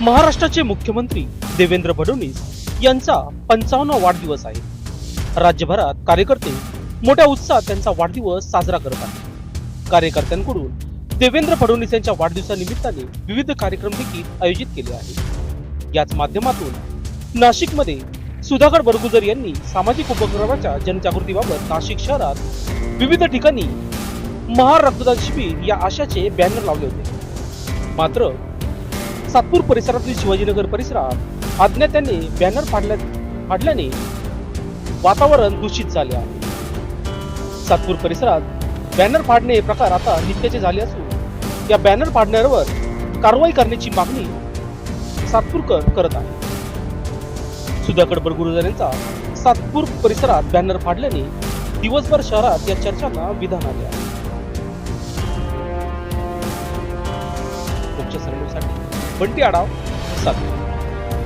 महाराष्ट्राचे मुख्यमंत्री देवेंद्र फडणवीस यांचा 55वा वाढदिवस आहे। राज्यभरात कार्यकर्ते मोठ्या उत्साहात त्यांचा वाढदिवस साजरा करत आहेत। कार्यकर्त्यांकडून देवेंद्र फडणवीस यांच्या वाढदिवसानिमित्ताने विविध कार्यक्रम देखील आयोजित केले आहेत। याच माध्यमातून नाशिकमध्ये सुधाकर बरगुजर यांनी सामाजिक उपक्रमाच्या जनजागृतीबाबत नाशिक शहरात विविध ठिकाणी महार रक्तदान शिबिर या आशयाचे बॅनर लावले होते। मात्र सातपूर परिसरातील शिवाजीनगर परिसरात अज्ञात्याने बॅनर फाडल्याने वातावरण दूषित झाले आहे। सातपूर परिसरात बॅनर फाडणे हे प्रकार आता नित्याचे झाले असून या बॅनर फाडणाऱ्यावर कारवाई करण्याची मागणी सातपूरकर करत आहे। सुधाकर बरगुजर यांचा सातपूर परिसरात बॅनर फाडल्याने दिवसभर शहरात या चर्चांना विधान आले आहे। मुख्य सर्वेसाठी बंटी आढाव सातपूर।